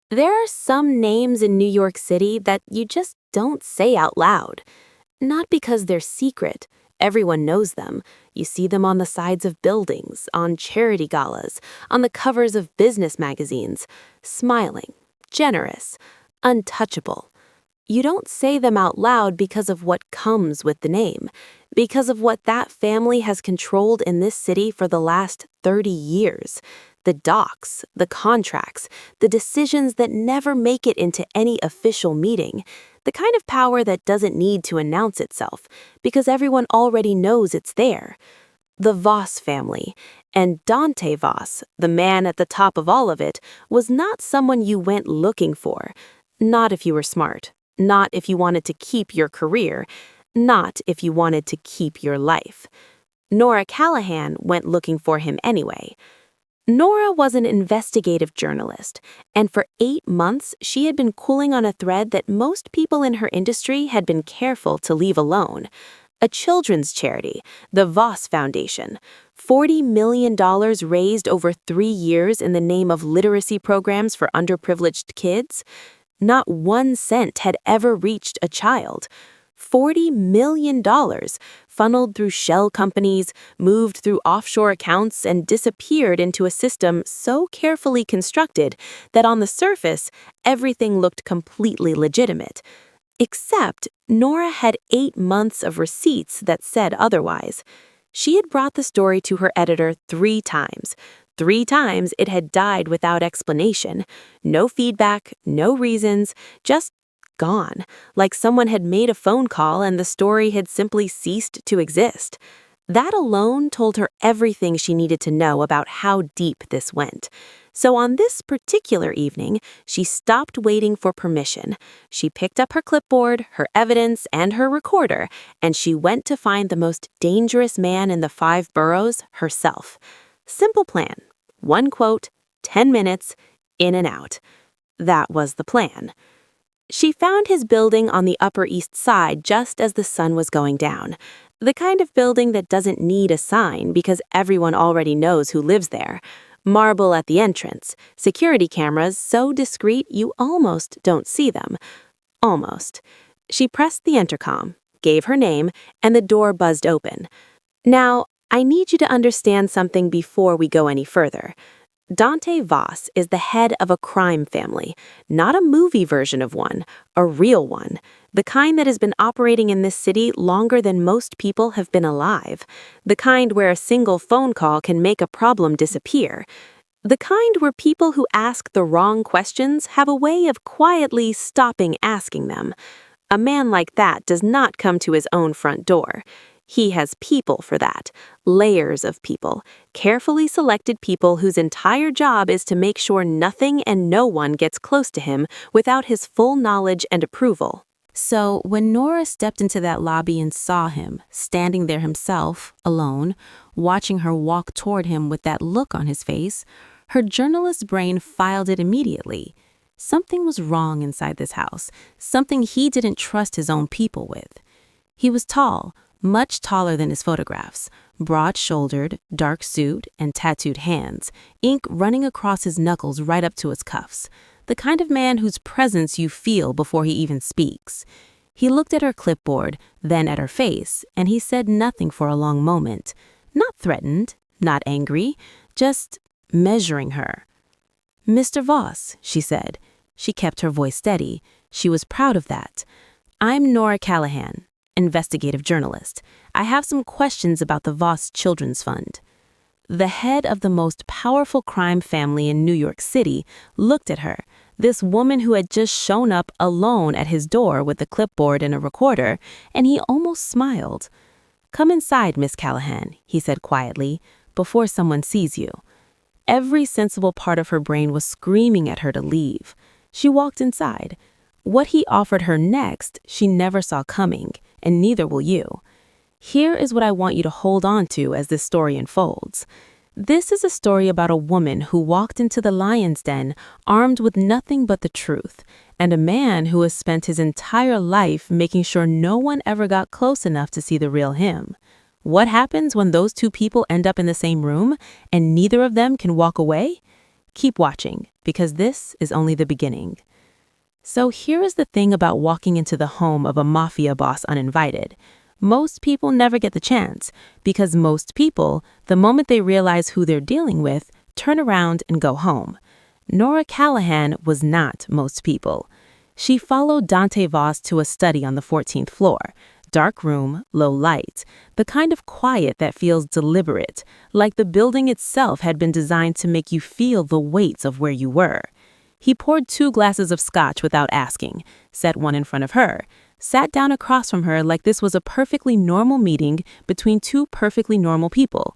There are some names in New York City that you just don't say out loud. Not because they're secret. Everyone knows them. You see them on the sides of buildings, on charity galas, on the covers of business magazines. Smiling, generous, untouchable. You don't say them out loud because of what comes with the name, because of what that family has controlled in this city for the last 30 years. The docks, the contracts, the decisions that never make it into any official meeting. The kind of power that doesn't need to announce itself, because everyone already knows it's there. The Voss family. And Dante Voss, the man at the top of all of it, was not someone you went looking for. Not if you were smart. Not if you wanted to keep your career. Not if you wanted to keep your life. Nora Callahan went looking for him anyway. Nora was an investigative journalist, and for 8 months she had been pulling on a thread that most people in her industry had been careful to leave alone. A children's charity, the Voss Foundation. $40 million raised over 3 years in the name of literacy programs for underprivileged kids. Not 1 cent had ever reached a child. $40 million funneled through shell companies, moved through offshore accounts, and disappeared into a system so carefully constructed that on the surface, everything looked completely legitimate. Except Nora had 8 months of receipts that said otherwise. She had brought the story to her editor 3 times. 3 times it had died without explanation. No feedback, no reasons, just gone, like someone had made a phone call and the story had simply ceased to exist. That alone told her everything she needed to know about how deep this went. So on this particular evening, she stopped waiting for permission. She picked up her clipboard, her evidence, and her recorder, and she went to find the most dangerous man in the 5 boroughs herself. Simple plan. 1 quote, 10 minutes, in and out. That was the plan. She found his building on the Upper East Side just as the sun was going down. The kind of building that doesn't need a sign because everyone already knows who lives there. Marble at the entrance, security cameras so discreet you almost don't see them. Almost. She pressed the intercom, gave her name, and the door buzzed open. Now, I need you to understand something before we go any further. Dante Voss is the head of a crime family, not a movie version of one, a real one, the kind that has been operating in this city longer than most people have been alive, the kind where a single phone call can make a problem disappear, the kind where people who ask the wrong questions have a way of quietly stopping asking them. A man like that does not come to his own front door. He has people for that, layers of people, carefully selected people whose entire job is to make sure nothing and no one gets close to him without his full knowledge and approval. So when Nora stepped into that lobby and saw him, standing there himself, alone, watching her walk toward him with that look on his face, her journalist brain filed it immediately. Something was wrong inside this house, something he didn't trust his own people with. He was tall, much taller than his photographs, broad-shouldered, dark suit, and tattooed hands, ink running across his knuckles right up to his cuffs, the kind of man whose presence you feel before he even speaks. He looked at her clipboard, then at her face, and he said nothing for a long moment. Not threatened, not angry, just measuring her. "Mr. Voss," she said. She kept her voice steady. She was proud of that. "I'm Nora Callahan, investigative journalist. I have some questions about the Voss Children's Fund." The head of the most powerful crime family in New York City looked at her, this woman who had just shown up alone at his door with a clipboard and a recorder, and he almost smiled. "Come inside, Miss Callahan," he said quietly, "before someone sees you." Every sensible part of her brain was screaming at her to leave. She walked inside. What he offered her next, she never saw coming, and neither will you. Here is what I want you to hold on to as this story unfolds. This is a story about a woman who walked into the lion's den armed with nothing but the truth, and a man who has spent his entire life making sure no one ever got close enough to see the real him. What happens when those 2 people end up in the same room and neither of them can walk away? Keep watching, because this is only the beginning. So here is the thing about walking into the home of a mafia boss uninvited. Most people never get the chance, because most people, the moment they realize who they're dealing with, turn around and go home. Nora Callahan was not most people. She followed Dante Voss to a study on the 14th floor. Dark room, low light, the kind of quiet that feels deliberate, like the building itself had been designed to make you feel the weight of where you were. He poured 2 glasses of scotch without asking, set one in front of her, sat down across from her like this was a perfectly normal meeting between 2 perfectly normal people.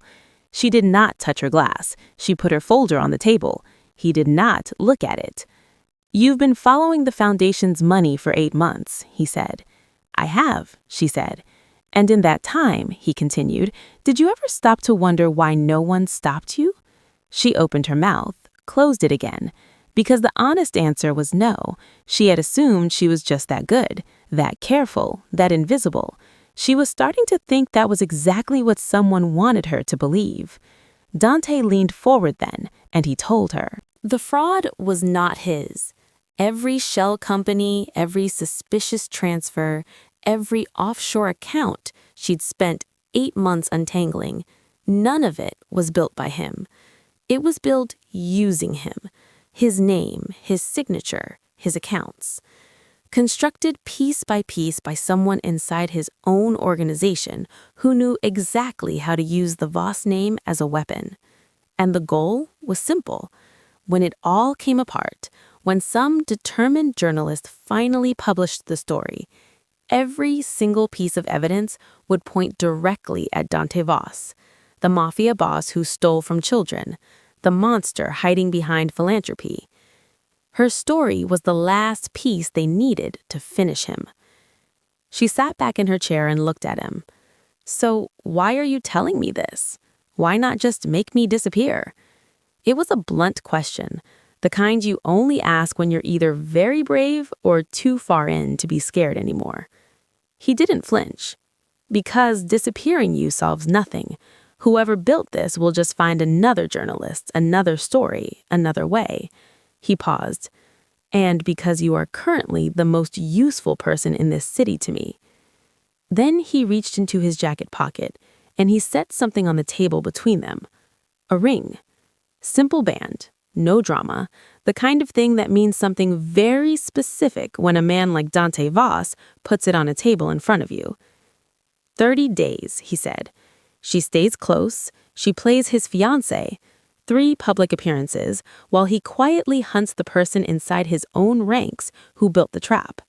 She did not touch her glass. She put her folder on the table. He did not look at it. "You've been following the foundation's money for 8 months, he said. "I have," she said. "And in that time," he continued, "did you ever stop to wonder why no one stopped you?" She opened her mouth, closed it again, because the honest answer was no. She had assumed she was just that good, that careful, that invisible. She was starting to think that was exactly what someone wanted her to believe. Dante leaned forward then, and he told her. The fraud was not his. Every shell company, every suspicious transfer, every offshore account she'd spent 8 months untangling, none of it was built by him. It was built using him, his name, his signature, his accounts. Constructed piece by someone inside his own organization who knew exactly how to use the Voss name as a weapon. And the goal was simple. When it all came apart, when some determined journalist finally published the story, every single piece of evidence would point directly at Dante Voss, the mafia boss who stole from children, the monster hiding behind philanthropy. Her story was the last piece they needed to finish him. She sat back in her chair and looked at him. "So why are you telling me this? Why not just make me disappear?" It was a blunt question, the kind you only ask when you're either very brave or too far in to be scared anymore. He didn't flinch. "Because disappearing you solves nothing. Whoever built this will just find another journalist, another story, another way." He paused. "And because you are currently the most useful person in this city to me." Then he reached into his jacket pocket, and he set something on the table between them. A ring. Simple band, no drama, the kind of thing that means something very specific when a man like Dante Voss puts it on a table in front of you. 30 days, he said. She stays close, she plays his fiancé, 3 public appearances, while he quietly hunts the person inside his own ranks who built the trap.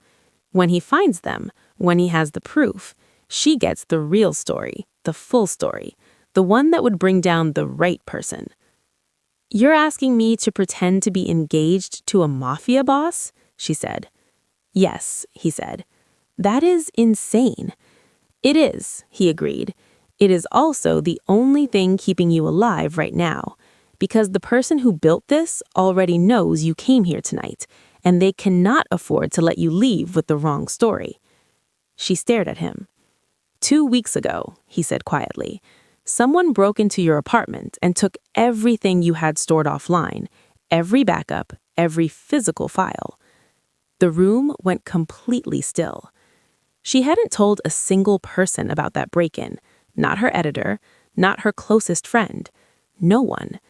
When he finds them, when he has the proof, she gets the real story, the full story, the one that would bring down the right person. "You're asking me to pretend to be engaged to a mafia boss?" she said. "Yes," he said. "That is insane." "It is," he agreed. "It is also the only thing keeping you alive right now. Because the person who built this already knows you came here tonight, and they cannot afford to let you leave with the wrong story." She stared at him. 2 weeks ago, he said quietly, someone broke into your apartment and took everything you had stored offline, every backup, every physical file. The room went completely still. She hadn't told a single person about that break-in, not her editor, not her closest friend, no one.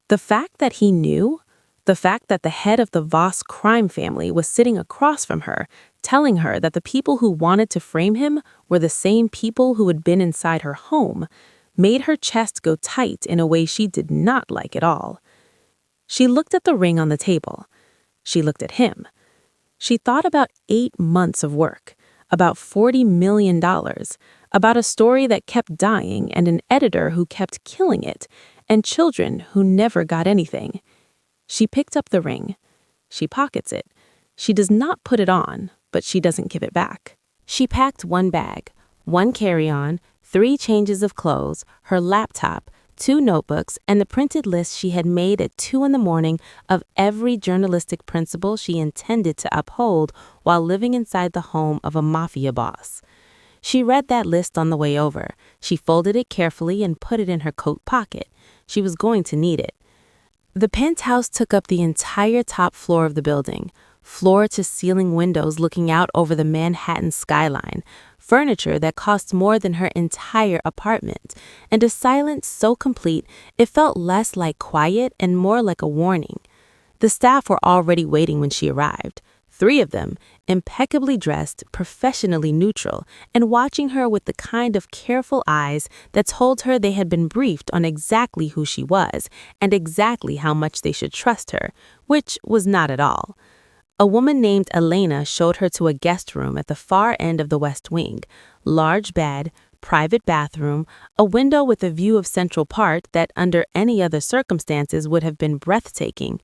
The fact that he knew, the fact that the head of the Voss crime family was sitting across from her, telling her that the people who wanted to frame him were the same people who had been inside her home, made her chest go tight in a way she did not like at all. She looked at the ring on the table. She looked at him. She thought about 8 months of work, about $40 million, about a story that kept dying and an editor who kept killing it, and children who never got anything. She picked up the ring. She pockets it. She does not put it on, but she doesn't give it back. She packed 1 bag, 1 carry-on, 3 changes of clothes, her laptop, 2 notebooks, and the printed list she had made at 2 in the morning of every journalistic principle she intended to uphold while living inside the home of a mafia boss. She read that list on the way over. She folded it carefully and put it in her coat pocket. She was going to need it. The penthouse took up the entire top floor of the building, floor-to-ceiling windows looking out over the Manhattan skyline, furniture that cost more than her entire apartment, and a silence so complete it felt less like quiet and more like a warning. The staff were already waiting when she arrived. 3 of them, impeccably dressed, professionally neutral, and watching her with the kind of careful eyes that told her they had been briefed on exactly who she was and exactly how much they should trust her, which was not at all. A woman named Elena showed her to a guest room at the far end of the West Wing. Large bed, private bathroom, a window with a view of Central Park that under any other circumstances would have been breathtaking.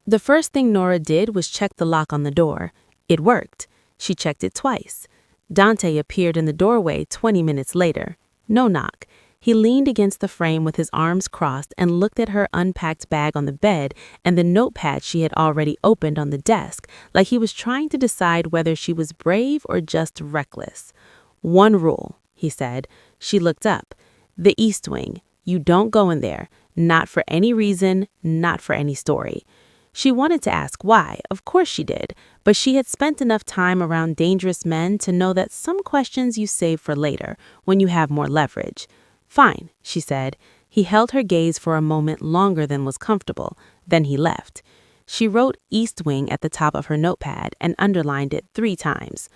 The first thing Nora did was check the lock on the door. It worked. She checked it twice. Dante appeared in the doorway 20 minutes later. No knock. He leaned against the frame with his arms crossed and looked at her unpacked bag on the bed and the notepad she had already opened on the desk, like he was trying to decide whether she was brave or just reckless. "One rule," he said. She looked up. "The East Wing. You don't go in there. Not for any reason, not for any story." She wanted to ask why, of course she did, but she had spent enough time around dangerous men to know that some questions you save for later, when you have more leverage. "Fine," she said. He held her gaze for a moment longer than was comfortable. Then he left. She wrote East Wing at the top of her notepad and underlined it 3 times.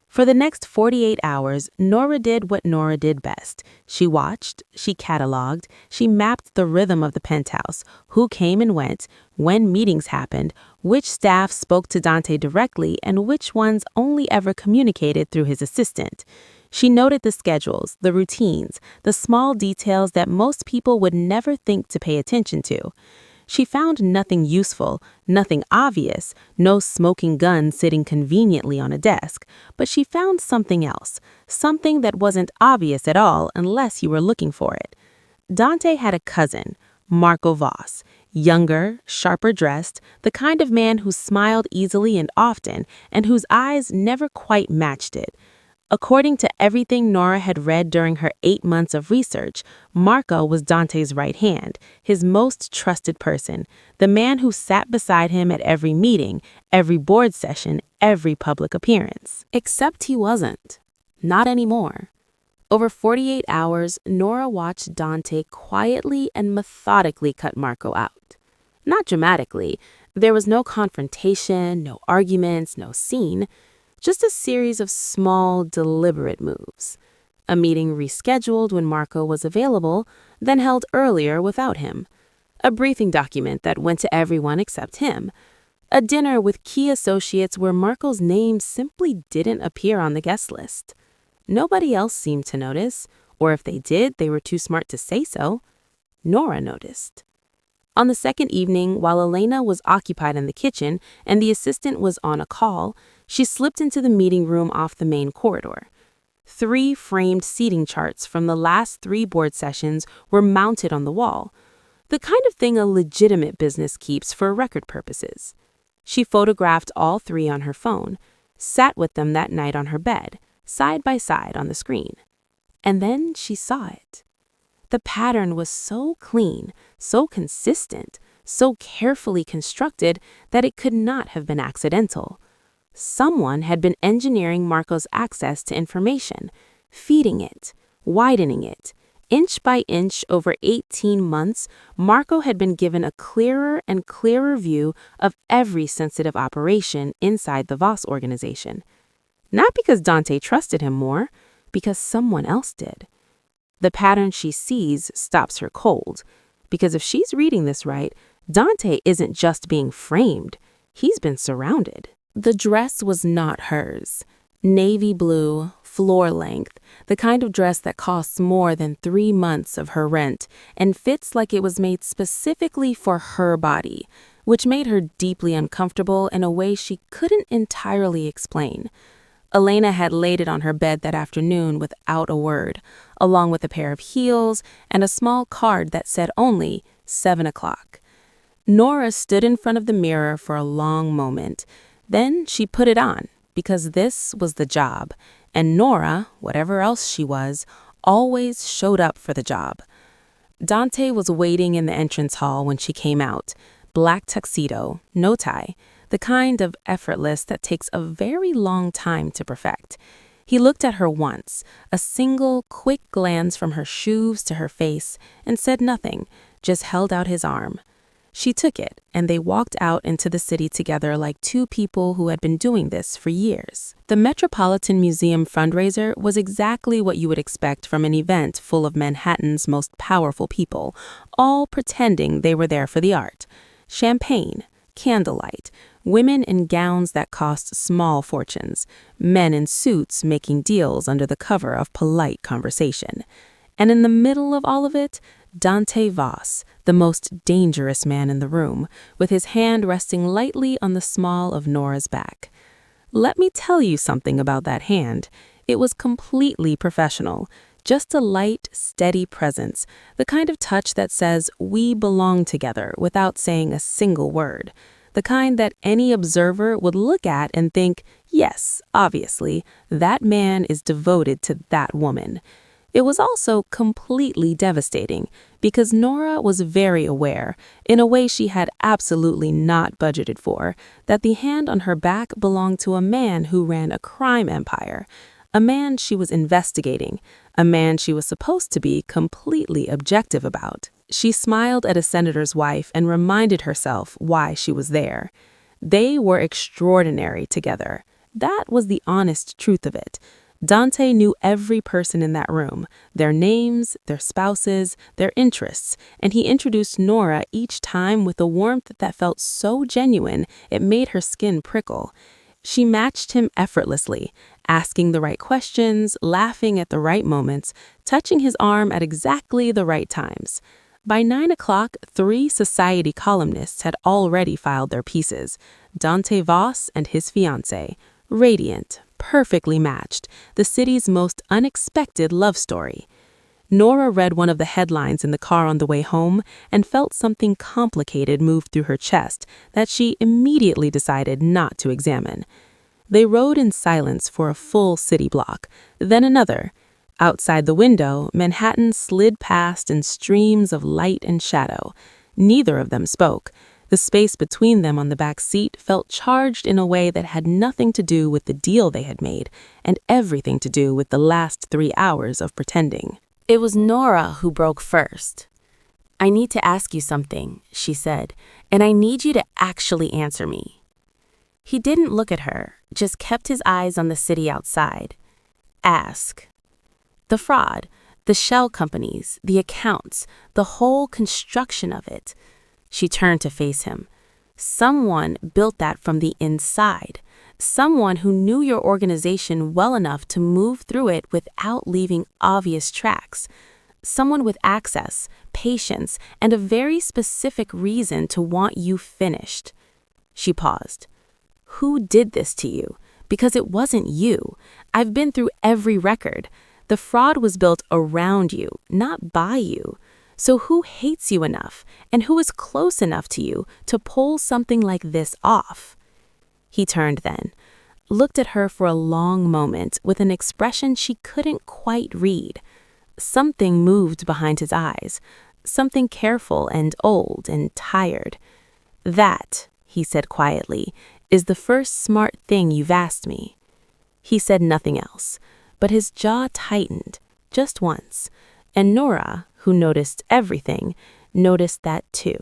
For the next 48 hours, Nora did what Nora did best. She watched, she cataloged, she mapped the rhythm of the penthouse, who came and went, when meetings happened, which staff spoke to Dante directly, and which ones only ever communicated through his assistant. She noted the schedules, the routines, the small details that most people would never think to pay attention to. She found nothing useful, nothing obvious, no smoking gun sitting conveniently on a desk, but she found something else, something that wasn't obvious at all unless you were looking for it. Dante had a cousin, Marco Voss, younger, sharper dressed, the kind of man who smiled easily and often, and whose eyes never quite matched it. According to everything Nora had read during her 8 months of research, Marco was Dante's right hand, his most trusted person, the man who sat beside him at every meeting, every board session, every public appearance. Except he wasn't. Not anymore. Over 48 hours, Nora watched Dante quietly and methodically cut Marco out. Not dramatically. There was no confrontation, no arguments, no scene. Just a series of small, deliberate moves. A meeting rescheduled when Marco was available, then held earlier without him. A briefing document that went to everyone except him. A dinner with key associates where Marco's name simply didn't appear on the guest list. Nobody else seemed to notice, or if they did, they were too smart to say so. Nora noticed. On the second evening, while Elena was occupied in the kitchen and the assistant was on a call, she slipped into the meeting room off the main corridor. 3 framed seating charts from the last 3 board sessions were mounted on the wall, the kind of thing a legitimate business keeps for record purposes. She photographed all 3 on her phone, sat with them that night on her bed, side by side on the screen. And then she saw it. The pattern was so clean, so consistent, so carefully constructed that it could not have been accidental. Someone had been engineering Marco's access to information, feeding it, widening it. Inch by inch over 18 months, Marco had been given a clearer and clearer view of every sensitive operation inside the Voss organization. Not because Dante trusted him more, because someone else did. The pattern she sees stops her cold, because if she's reading this right, Dante isn't just being framed, he's been surrounded. The dress was not hers. Navy blue, floor length, the kind of dress that costs more than 3 months of her rent and fits like it was made specifically for her body, which made her deeply uncomfortable in a way she couldn't entirely explain. Elena had laid it on her bed that afternoon without a word, along with a pair of heels and a small card that said only 7 o'clock. Nora stood in front of the mirror for a long moment. Then she put it on, because this was the job, and Nora, whatever else she was, always showed up for the job. Dante was waiting in the entrance hall when she came out. Black tuxedo, no tie, the kind of effortless that takes a very long time to perfect. He looked at her once, a single, quick glance from her shoes to her face, and said nothing, just held out his arm. She took it, and they walked out into the city together like two people who had been doing this for years. The Metropolitan Museum fundraiser was exactly what you would expect from an event full of Manhattan's most powerful people, all pretending they were there for the art. Champagne, candlelight, women in gowns that cost small fortunes, men in suits making deals under the cover of polite conversation. And in the middle of all of it, Dante Voss, the most dangerous man in the room, with his hand resting lightly on the small of Nora's back. Let me tell you something about that hand. It was completely professional. Just a light, steady presence, the kind of touch that says, "We belong together," without saying a single word. The kind that any observer would look at and think, yes, obviously, that man is devoted to that woman. It was also completely devastating because Nora was very aware, in a way she had absolutely not budgeted for, that the hand on her back belonged to a man who ran a crime empire, a man she was investigating, a man she was supposed to be completely objective about. She smiled at a senator's wife and reminded herself why she was there. They were extraordinary together. That was the honest truth of it. Dante knew every person in that room, their names, their spouses, their interests, and he introduced Nora each time with a warmth that felt so genuine it made her skin prickle. She matched him effortlessly, asking the right questions, laughing at the right moments, touching his arm at exactly the right times. By 9 o'clock, 3 society columnists had already filed their pieces. Dante Voss and his fiancée, radiant, perfectly matched, the city's most unexpected love story. Nora read one of the headlines in the car on the way home and felt something complicated move through her chest that she immediately decided not to examine. They rode in silence for a full city block, then another. Outside the window, Manhattan slid past in streams of light and shadow. Neither of them spoke. The space between them on the back seat felt charged in a way that had nothing to do with the deal they had made, and everything to do with the last 3 hours of pretending. It was Nora who broke first. "I need to ask you something," she said, "and I need you to actually answer me." He didn't look at her, just kept his eyes on the city outside. "Ask." The fraud, the shell companies, the accounts, the whole construction of it. She turned to face him. Someone built that from the inside. Someone who knew your organization well enough to move through it without leaving obvious tracks. Someone with access, patience, and a very specific reason to want you finished. She paused. "Who did this to you? Because it wasn't you. I've been through every record. The fraud was built around you, not by you. So who hates you enough, and who is close enough to you to pull something like this off?" He turned then, looked at her for a long moment with an expression she couldn't quite read. Something moved behind his eyes, something careful and old and tired. "That," he said quietly, "is the first smart thing you've asked me." He said nothing else, but his jaw tightened, just once, and Nora, who noticed everything, noticed that too.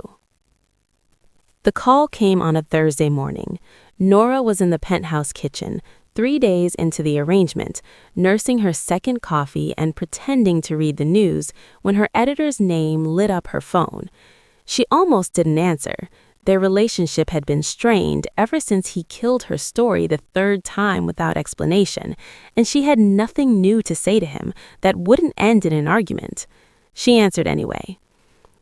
The call came on a Thursday morning. Nora was in the penthouse kitchen, 3 days into the arrangement, nursing her second coffee and pretending to read the news when her editor's name lit up her phone. She almost didn't answer. Their relationship had been strained ever since he killed her story the 3rd time without explanation, and she had nothing new to say to him that wouldn't end in an argument. She answered anyway.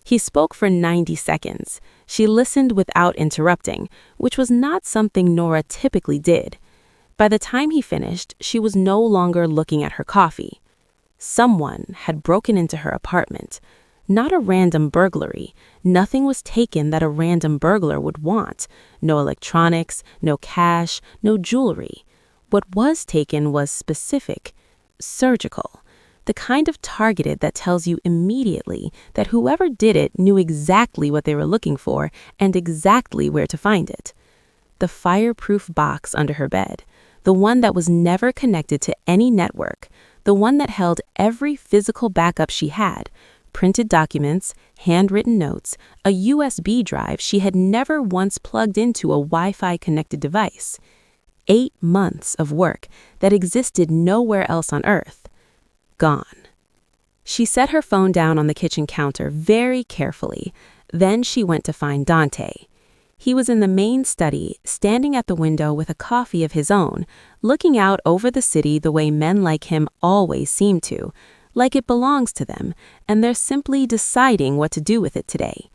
He spoke for 90 seconds. She listened without interrupting, which was not something Nora typically did. By the time he finished, she was no longer looking at her coffee. Someone had broken into her apartment. Not a random burglary. Nothing was taken that a random burglar would want. No electronics, no cash, no jewelry. What was taken was specific, surgical. the kind of targeted that tells you immediately that whoever did it knew exactly what they were looking for and exactly where to find it. The fireproof box under her bed, the one that was never connected to any network, the one that held every physical backup she had, printed documents, handwritten notes, a USB drive she had never once plugged into a Wi-Fi connected device. 8 months of work that existed nowhere else on Earth. Gone. She set her phone down on the kitchen counter very carefully. Then she went to find Dante. He was in the main study, standing at the window with a coffee of his own, looking out over the city the way men like him always seem to, like it belongs to them, and they're simply deciding what to do with it today.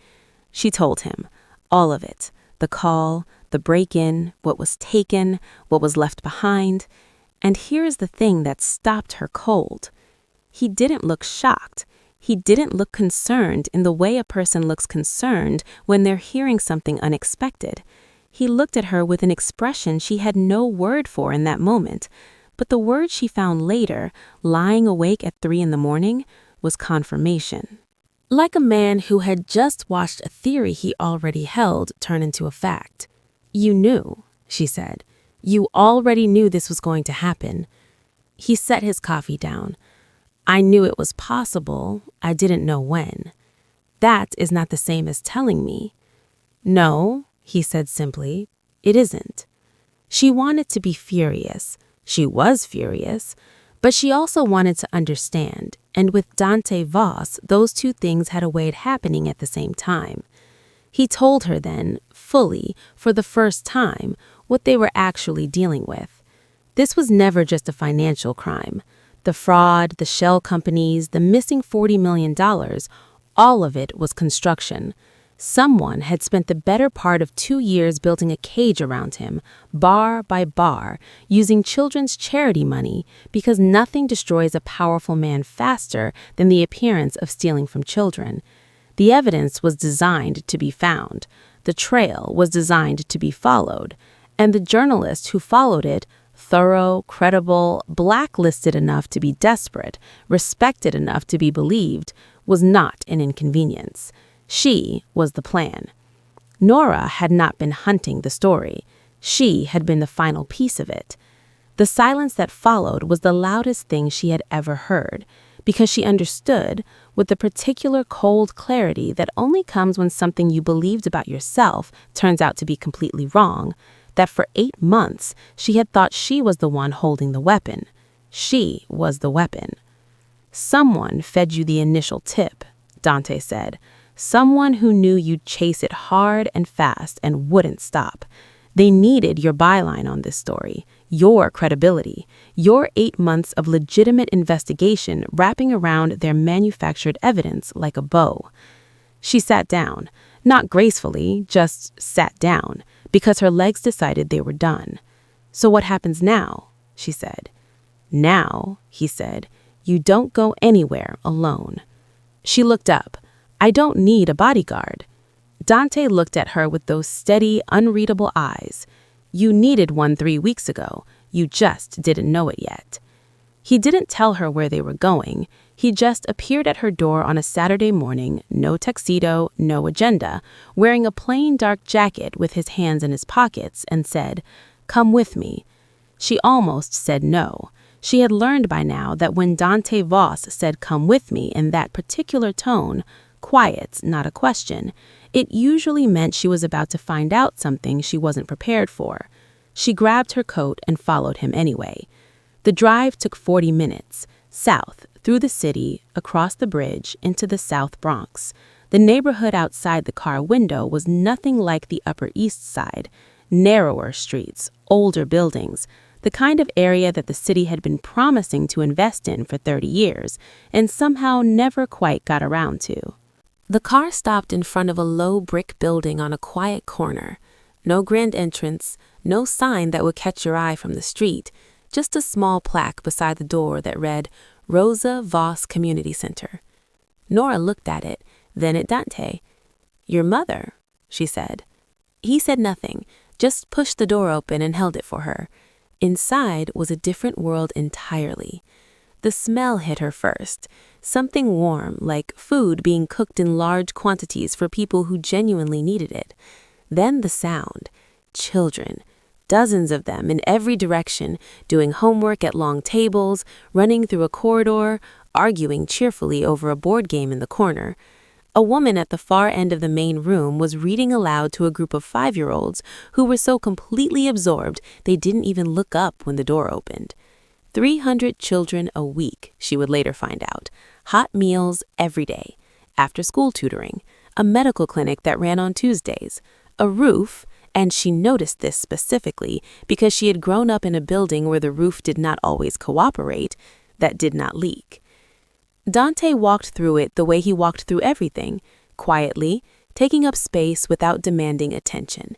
She told him, all of it, the call, the break-in, what was taken, what was left behind. And here's the thing that stopped her cold. He didn't look shocked. He didn't look concerned in the way a person looks concerned when they're hearing something unexpected. He looked at her with an expression she had no word for in that moment, but the word she found later, lying awake at 3 a.m, was confirmation. Like a man who had just watched a theory he already held turn into a fact. "You knew," she said. "You already knew this was going to happen." He set his coffee down. "I knew it was possible. I didn't know when." "That is not the same as telling me." "No," he said simply. "It isn't." She wanted to be furious. She was furious. But she also wanted to understand. And with Dante Voss, those two things had a way of happening at the same time. He told her then, fully, for the first time, what they were actually dealing with. This was never just a financial crime. The fraud, the shell companies, the missing $40 million, all of it was construction. Someone had spent the better part of 2 years building a cage around him, bar by bar, using children's charity money, because nothing destroys a powerful man faster than the appearance of stealing from children. The evidence was designed to be found. The trail was designed to be followed. And the journalist who followed it, thorough, credible, blacklisted enough to be desperate, respected enough to be believed, was not an inconvenience. She was the plan. Nora had not been hunting the story. She had been the final piece of it. The silence that followed was the loudest thing she had ever heard, because she understood, with the particular cold clarity that only comes when something you believed about yourself turns out to be completely wrong, that for 8 months she had thought she was the one holding the weapon. She was the weapon. "Someone fed you the initial tip," Dante said. "Someone who knew you'd chase it hard and fast and wouldn't stop. They needed your byline on this story, your credibility, your 8 months of legitimate investigation wrapping around their manufactured evidence like a bow." She sat down, not gracefully, just sat down, because her legs decided they were done. "So what happens now?" she said. "Now," he said, "you don't go anywhere alone." She looked up. "I don't need a bodyguard." Dante looked at her with those steady, unreadable eyes. "You needed one 3 weeks ago. You just didn't know it yet." He didn't tell her where they were going. He just appeared at her door on a Saturday morning, no tuxedo, no agenda, wearing a plain dark jacket with his hands in his pockets, and said, "Come with me." She almost said no. She had learned by now that when Dante Voss said "come with me" in that particular tone, quiet, not a question, it usually meant she was about to find out something she wasn't prepared for. She grabbed her coat and followed him anyway. The drive took 40 minutes, south, through the city, across the bridge, into the South Bronx. The neighborhood outside the car window was nothing like the Upper East Side. Narrower streets, older buildings, the kind of area that the city had been promising to invest in for 30 years, and somehow never quite got around to. The car stopped in front of a low brick building on a quiet corner. No grand entrance, no sign that would catch your eye from the street, just a small plaque beside the door that read, Rosa Voss Community Center. Nora looked at it, then at Dante. "Your mother," she said. He said nothing, just pushed the door open and held it for her. Inside was a different world entirely. The smell hit her first. Something warm, like food being cooked in large quantities for people who genuinely needed it. Then the sound. Children. Dozens of them in every direction, doing homework at long tables, running through a corridor, arguing cheerfully over a board game in the corner. A woman at the far end of the main room was reading aloud to a group of 5-year-olds who were so completely absorbed they didn't even look up when the door opened. 300 children a week, she would later find out. Hot meals every day. After-school tutoring. A medical clinic that ran on Tuesdays. A roof, and she noticed this specifically because she had grown up in a building where the roof did not always cooperate, that did not leak. Dante walked through it the way he walked through everything, quietly, taking up space without demanding attention.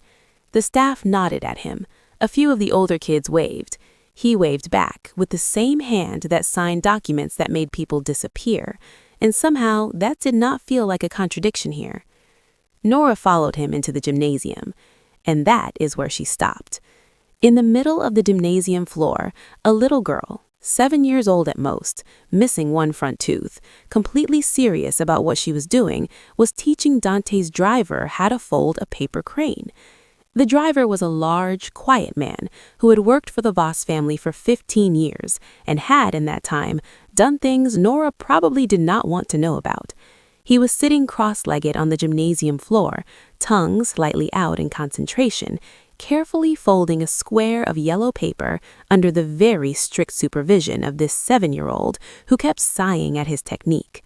The staff nodded at him. A few of the older kids waved. He waved back with the same hand that signed documents that made people disappear, and somehow that did not feel like a contradiction here. Nora followed him into the gymnasium, and that is where she stopped. In the middle of the gymnasium floor, a little girl, 7 years old at most, missing one front tooth, completely serious about what she was doing, was teaching Dante's driver how to fold a paper crane. The driver was a large, quiet man who had worked for the Voss family for 15 years and had, in that time, done things Nora probably did not want to know about. He was sitting cross-legged on the gymnasium floor, tongue slightly out in concentration, carefully folding a square of yellow paper under the very strict supervision of this 7-year-old who kept sighing at his technique.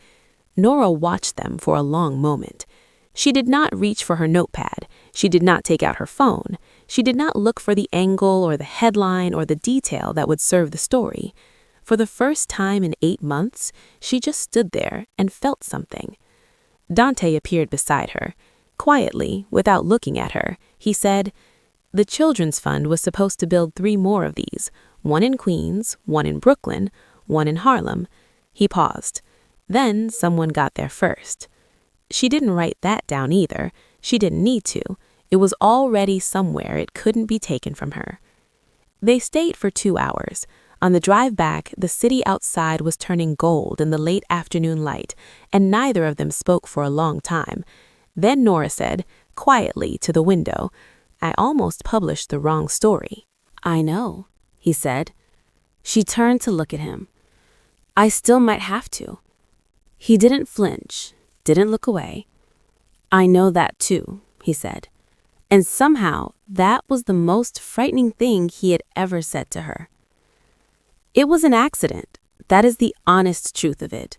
Nora watched them for a long moment. She did not reach for her notepad. She did not take out her phone. She did not look for the angle or the headline or the detail that would serve the story. For the first time in 8 months, she just stood there and felt something. Dante appeared beside her. Quietly, without looking at her, he said, "The Children's Fund was supposed to build 3 more of these, one in Queens, one in Brooklyn, one in Harlem." He paused. Then someone got there first. She didn't write that down either. She didn't need to. It was already somewhere. It couldn't be taken from her. They stayed for 2 hours. On the drive back, the city outside was turning gold in the late afternoon light, and neither of them spoke for a long time. Then Nora said, quietly, to the window, "I almost published the wrong story." "I know," he said. She turned to look at him. "I still might have to." He didn't flinch, didn't look away. "I know that too," he said. And somehow, that was the most frightening thing he had ever said to her. It was an accident. That is the honest truth of it.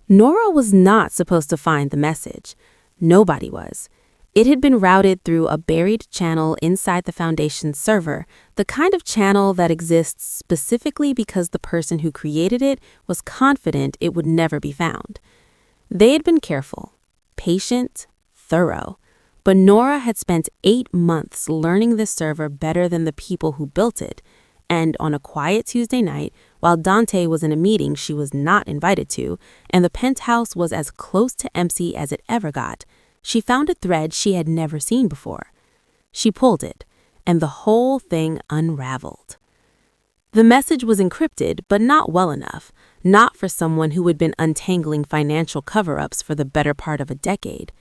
Nora was not supposed to find the message. Nobody was. It had been routed through a buried channel inside the Foundation's server, the kind of channel that exists specifically because the person who created it was confident it would never be found. They had been careful, patient, thorough, but Nora had spent 8 months learning the server better than the people who built it, and on a quiet Tuesday night, while Dante was in a meeting she was not invited to, and the penthouse was as close to empty as it ever got, she found a thread she had never seen before. She pulled it, and the whole thing unraveled. The message was encrypted, but not well enough, not for someone who had been untangling financial cover-ups for the better part of a decade.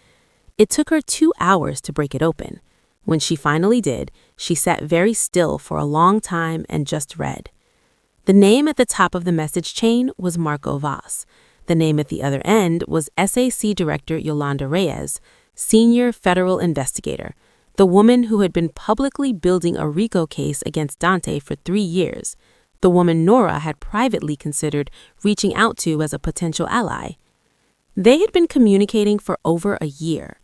It took her 2 hours to break it open. When she finally did, she sat very still for a long time and just read. The name at the top of the message chain was Marco Voss. The name at the other end was SAC Director Yolanda Reyes, Senior Federal Investigator, the woman who had been publicly building a RICO case against Dante for 3 years, the woman Nora had privately considered reaching out to as a potential ally. They had been communicating for over a year.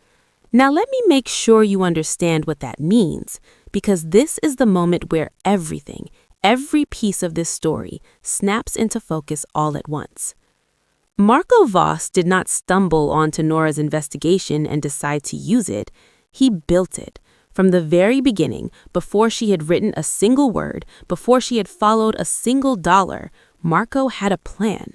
Now let me make sure you understand what that means, because this is the moment where everything, every piece of this story, snaps into focus all at once. Marco Voss did not stumble onto Nora's investigation and decide to use it. He built it. From the very beginning, before she had written a single word, before she had followed a single dollar, Marco had a plan.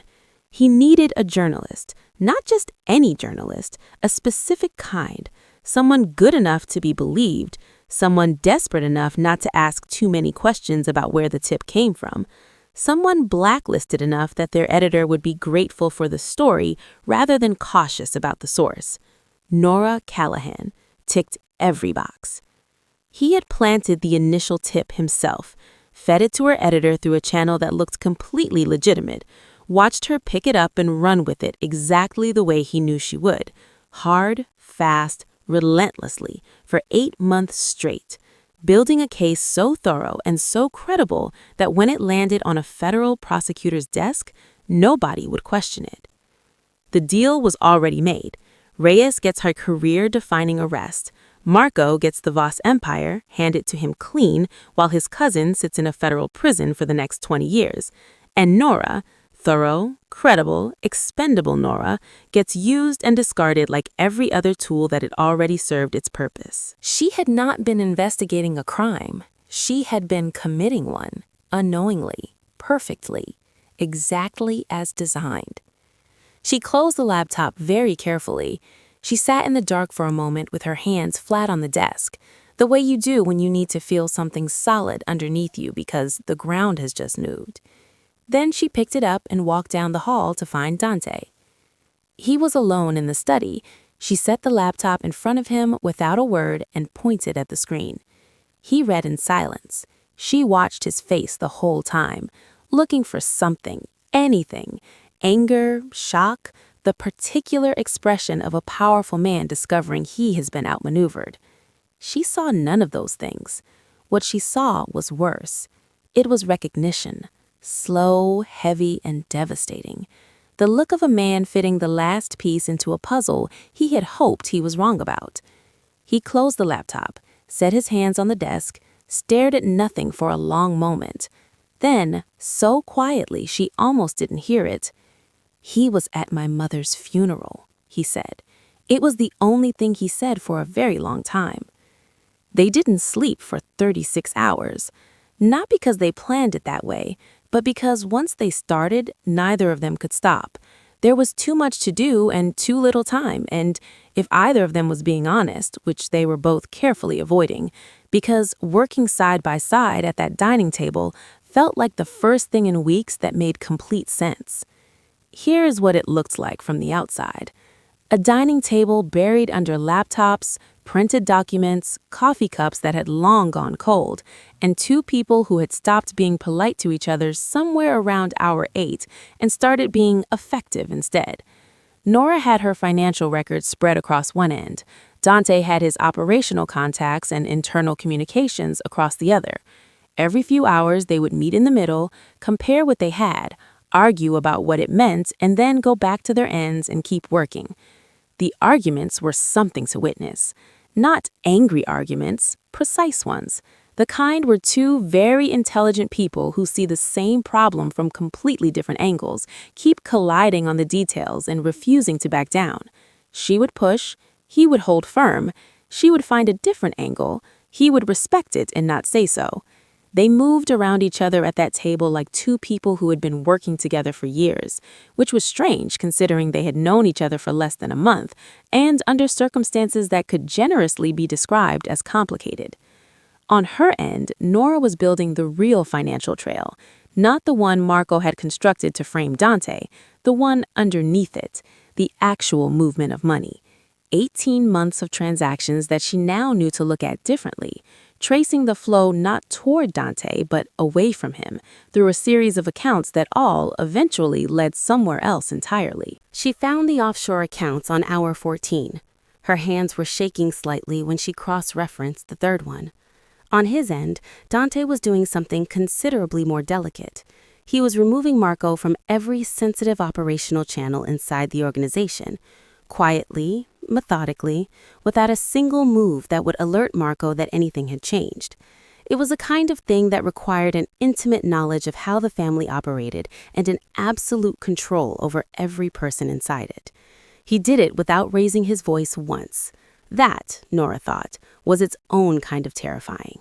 He needed a journalist, not just any journalist, a specific kind, someone good enough to be believed, someone desperate enough not to ask too many questions about where the tip came from, someone blacklisted enough that their editor would be grateful for the story rather than cautious about the source. Nora Callahan ticked every box. He had planted the initial tip himself, fed it to her editor through a channel that looked completely legitimate, watched her pick it up and run with it exactly the way he knew she would, hard, fast, relentlessly, for 8 months straight, building a case so thorough and so credible that when it landed on a federal prosecutor's desk, nobody would question it. The deal was already made. Reyes gets her career-defining arrest. Marco gets the Voss empire handed to him clean while his cousin sits in a federal prison for the next 20 years. And Nora, thorough, credible, expendable Nora, gets used and discarded like every other tool that had already served its purpose. She had not been investigating a crime. She had been committing one, unknowingly, perfectly, exactly as designed. She closed the laptop very carefully. She sat in the dark for a moment with her hands flat on the desk, the way you do when you need to feel something solid underneath you because the ground has just moved. Then she picked it up and walked down the hall to find Dante. He was alone in the study. She set the laptop in front of him without a word and pointed at the screen. He read in silence. She watched his face the whole time, looking for something, anything, anger, shock, the particular expression of a powerful man discovering he has been outmaneuvered. She saw none of those things. What she saw was worse. It was recognition, slow, heavy, and devastating. The look of a man fitting the last piece into a puzzle he had hoped he was wrong about. He closed the laptop, set his hands on the desk, stared at nothing for a long moment. Then, so quietly she almost didn't hear it, "He was at my mother's funeral," he said. It was the only thing he said for a very long time. They didn't sleep for 36 hours, not because they planned it that way, but because once they started, neither of them could stop. There was too much to do and too little time, and if either of them was being honest, which they were both carefully avoiding, because working side by side at that dining table felt like the first thing in weeks that made complete sense. Here is what it looked like from the outside. A dining table buried under laptops, printed documents, coffee cups that had long gone cold, and two people who had stopped being polite to each other somewhere around hour 8 and started being effective instead. Nora had her financial records spread across one end. Dante had his operational contacts and internal communications across the other. Every few hours they would meet in the middle, compare what they had, argue about what it meant, and then go back to their ends and keep working. The arguments were something to witness. Not angry arguments, precise ones. The kind where two very intelligent people who see the same problem from completely different angles keep colliding on the details and refusing to back down. She would push, he would hold firm. She would find a different angle. He would respect it and not say so. They moved around each other at that table like two people who had been working together for years, which was strange considering they had known each other for less than a month, and under circumstances that could generously be described as complicated. On her end, Nora was building the real financial trail, not the one Marco had constructed to frame Dante, the one underneath it, the actual movement of money. 18 months of transactions that she now knew to look at differently, tracing the flow not toward Dante but away from him through a series of accounts that all eventually led somewhere else entirely. She found the offshore accounts on hour 14. Her hands were shaking slightly when she cross-referenced the third one. On his end, Dante was doing something considerably more delicate. He was removing Marco from every sensitive operational channel inside the organization, quietly, methodically, without a single move that would alert Marco that anything had changed. It was a kind of thing that required an intimate knowledge of how the family operated and an absolute control over every person inside it. He did it without raising his voice once. That, Nora thought, was its own kind of terrifying.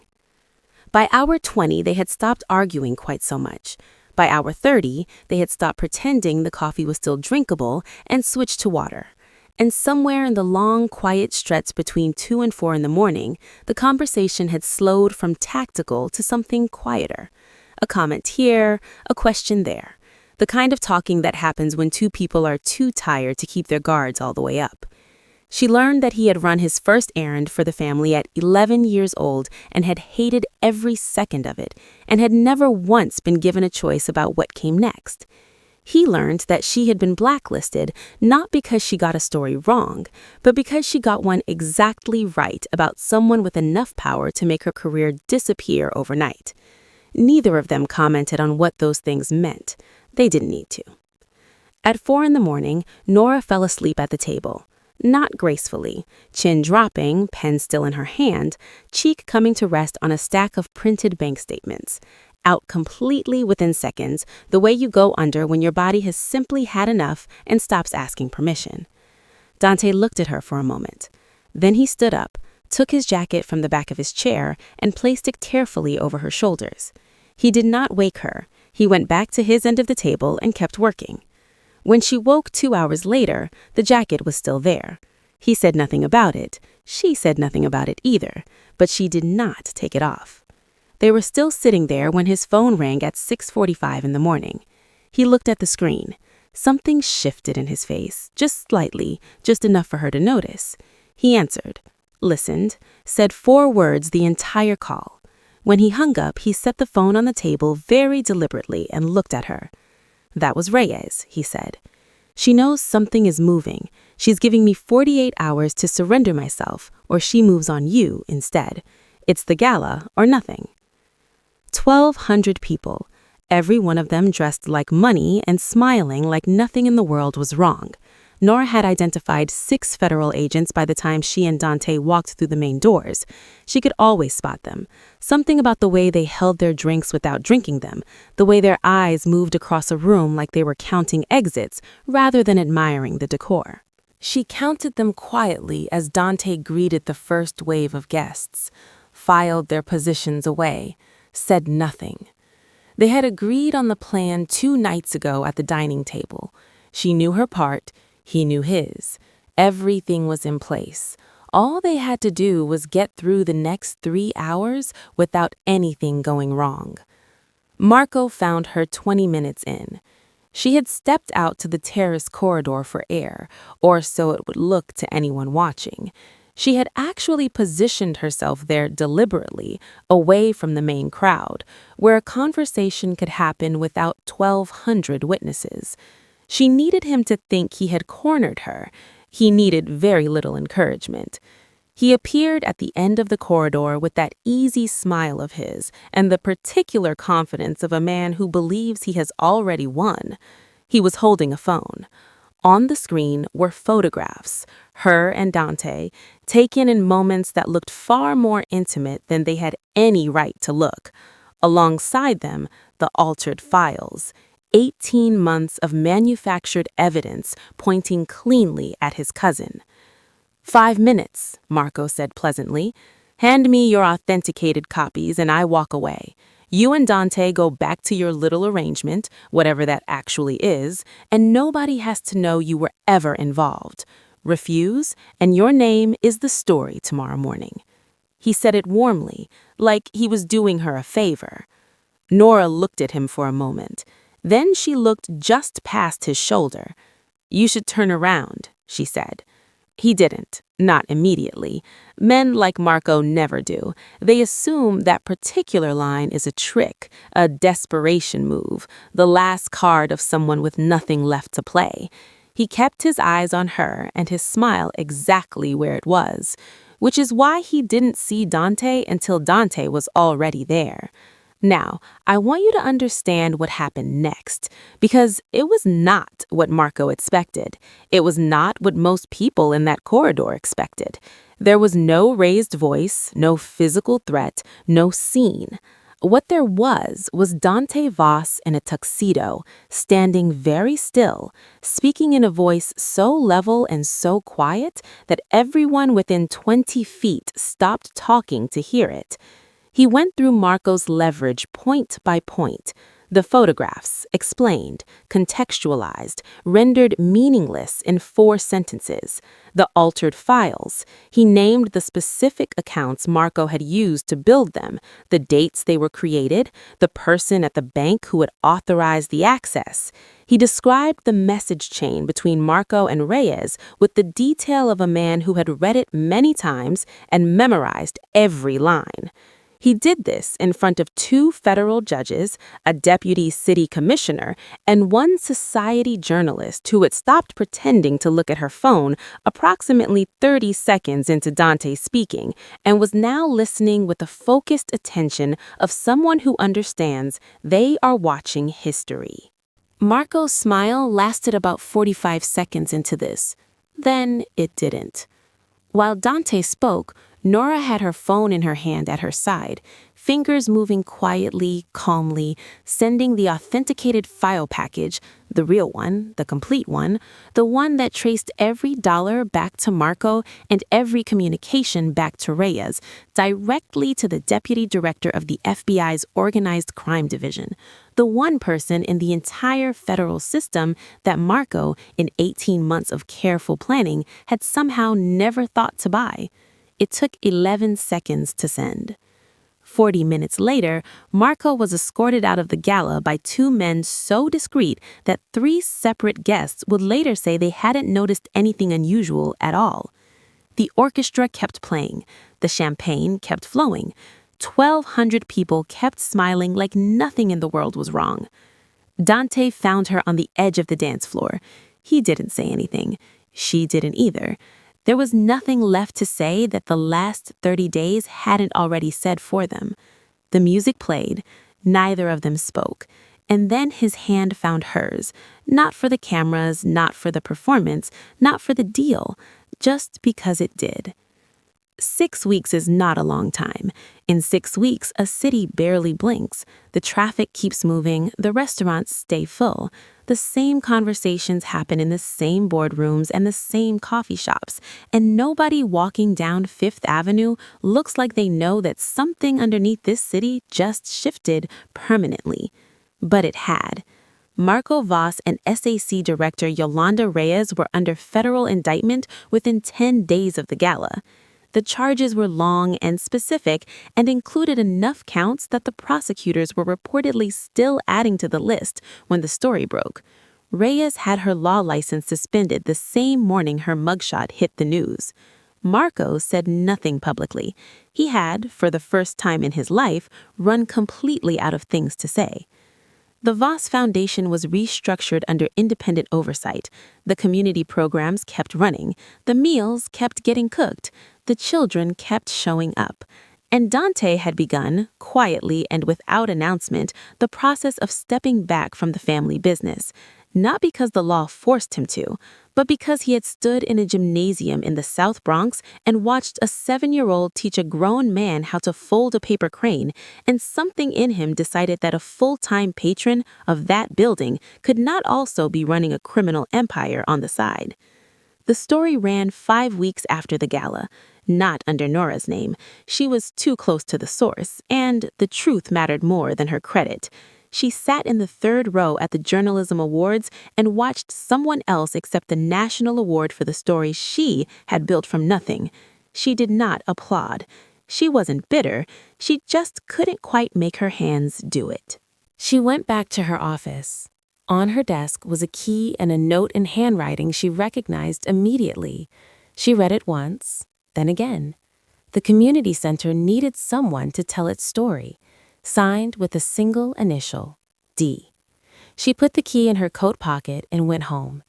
By hour 20, they had stopped arguing quite so much. By hour 30, they had stopped pretending the coffee was still drinkable and switched to water. And somewhere in the long, quiet stretch between 2 and 4 in the morning, the conversation had slowed from tactical to something quieter. a comment here, a question there. The kind of talking that happens when two people are too tired to keep their guards all the way up. She learned that he had run his first errand for the family at 11 years old and had hated every second of it, and had never once been given a choice about what came next. He learned that she had been blacklisted not because she got a story wrong, but because she got one exactly right about someone with enough power to make her career disappear overnight. Neither of them commented on what those things meant. They didn't need to. At 4 a.m, Nora fell asleep at the table. Not gracefully, chin dropping, pen still in her hand, cheek coming to rest on a stack of printed bank statements. Out completely within seconds, the way you go under when your body has simply had enough and stops asking permission. Dante looked at her for a moment. Then he stood up, took his jacket from the back of his chair, and placed it carefully over her shoulders. He did not wake her. He went back to his end of the table and kept working. When she woke 2 hours later, the jacket was still there. He said nothing about it. She said nothing about it either, but she did not take it off. They were still sitting there when his phone rang at 6:45 in the morning. He looked at the screen. Something shifted in his face, just slightly, just enough for her to notice. He answered, listened, said 4 words the entire call. When he hung up, he set the phone on the table very deliberately and looked at her. That was Reyes, he said. She knows something is moving. She's giving me 48 hours to surrender myself, or she moves on you instead. It's the gala or nothing. 1,200 people, every one of them dressed like money and smiling like nothing in the world was wrong. Nora had identified 6 federal agents by the time she and Dante walked through the main doors. She could always spot them. Something about the way they held their drinks without drinking them, the way their eyes moved across a room like they were counting exits rather than admiring the decor. She counted them quietly as Dante greeted the first wave of guests, filed their positions away, said nothing. They had agreed on the plan 2 nights ago at the dining table. She knew her part. He knew his. Everything was in place. All they had to do was get through the next 3 hours without anything going wrong. Marco found her 20 minutes in. She had stepped out to the terrace corridor for air, or so it would look to anyone watching. She had actually positioned herself there deliberately, away from the main crowd, where a conversation could happen without 1,200 witnesses. She needed him to think he had cornered her. He needed very little encouragement. He appeared at the end of the corridor with that easy smile of his and the particular confidence of a man who believes he has already won. He was holding a phone. On the screen were photographs, her and Dante, taken in moments that looked far more intimate than they had any right to look. Alongside them, the altered files. 18 months of manufactured evidence pointing cleanly at his cousin. 5 minutes, Marco said pleasantly. Hand me your authenticated copies and I walk away. You and Dante go back to your little arrangement, whatever that actually is, and nobody has to know you were ever involved. Refuse, and your name is the story tomorrow morning. He said it warmly, like he was doing her a favor. Nora looked at him for a moment. Then she looked just past his shoulder. You should turn around, she said. He didn't, not immediately. Men like Marco never do. They assume that particular line is a trick, a desperation move, the last card of someone with nothing left to play. He kept his eyes on her and his smile exactly where it was, which is why he didn't see Dante until Dante was already there. Now, I want you to understand what happened next, because it was not what Marco expected. It was not what most people in that corridor expected. There was no raised voice, no physical threat, no scene. What there was Dante Voss in a tuxedo, standing very still, speaking in a voice so level and so quiet that everyone within 20 feet stopped talking to hear it. He went through Marco's leverage point by point, The photographs, explained, contextualized, rendered meaningless in 4 sentences. The altered files. He named the specific accounts Marco had used to build them, the dates they were created, the person at the bank who had authorized the access. He described the message chain between Marco and Reyes with the detail of a man who had read it many times and memorized every line. He did this in front of 2 federal judges, a deputy city commissioner, and 1 society journalist who had stopped pretending to look at her phone approximately 30 seconds into Dante speaking and was now listening with the focused attention of someone who understands they are watching history. Marco's smile lasted about 45 seconds into this. Then it didn't. While Dante spoke, Nora had her phone in her hand at her side, fingers moving quietly, calmly, sending the authenticated file package, the real one, the complete one, the one that traced every dollar back to Marco and every communication back to Reyes, directly to the deputy director of the FBI's Organized Crime Division, the one person in the entire federal system that Marco, in 18 months of careful planning, had somehow never thought to buy. It took 11 seconds to send. 40 minutes later, Marco was escorted out of the gala by 2 men so discreet that 3 separate guests would later say they hadn't noticed anything unusual at all. The orchestra kept playing. The champagne kept flowing. 1,200 people kept smiling like nothing in the world was wrong. Dante found her on the edge of the dance floor. He didn't say anything. She didn't either. There was nothing left to say that the last 30 days hadn't already said for them. The music played. Neither of them spoke. And then his hand found hers, not for the cameras, not for the performance, not for the deal, just because it did. 6 weeks is not a long time. In 6 weeks, a city barely blinks. The traffic keeps moving, the restaurants stay full. The same conversations happen in the same boardrooms and the same coffee shops, and nobody walking down Fifth Avenue looks like they know that something underneath this city just shifted permanently. But it had. Marco Voss and SAC director Yolanda Reyes were under federal indictment within 10 days of the gala. The charges were long and specific and included enough counts that the prosecutors were reportedly still adding to the list when the story broke. Reyes had her law license suspended the same morning her mugshot hit the news. Marco said nothing publicly. He had, for the first time in his life, run completely out of things to say. The Voss Foundation was restructured under independent oversight. The community programs kept running. The meals kept getting cooked. The children kept showing up. And Dante had begun, quietly and without announcement, the process of stepping back from the family business. Not because the law forced him to, but because he had stood in a gymnasium in the South Bronx and watched a 7-year-old teach a grown man how to fold a paper crane, and something in him decided that a full-time patron of that building could not also be running a criminal empire on the side. The story ran 5 weeks after the gala, not under Nora's name. She was too close to the source, and the truth mattered more than her credit. She sat in the 3rd row at the Journalism Awards and watched someone else accept the national award for the story she had built from nothing. She did not applaud. She wasn't bitter. She just couldn't quite make her hands do it. She went back to her office. On her desk was a key and a note in handwriting she recognized immediately. She read it once, then again. The community center needed someone to tell its story. Signed with a single initial, D. She put the key in her coat pocket and went home.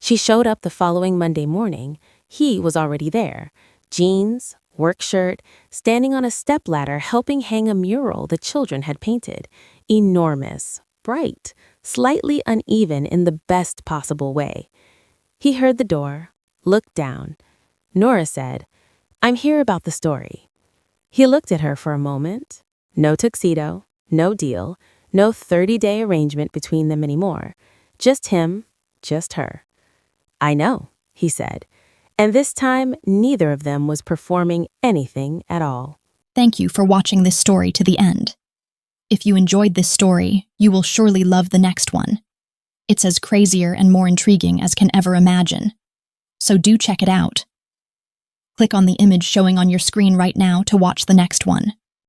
She showed up the following Monday morning. He was already there. Jeans, work shirt, standing on a stepladder helping hang a mural the children had painted. Enormous, bright, slightly uneven in the best possible way. He heard the door, looked down. Nora said, "I'm here about the story." He looked at her for a moment. No tuxedo, no deal, no 30-day arrangement between them anymore. Just him, just her. "I know," he said. And this time, neither of them was performing anything at all. Thank you for watching this story to the end. If you enjoyed this story, you will surely love the next one. It's as crazier and more intriguing as can ever imagine. So do check it out. Click on the image showing on your screen right now to watch the next one.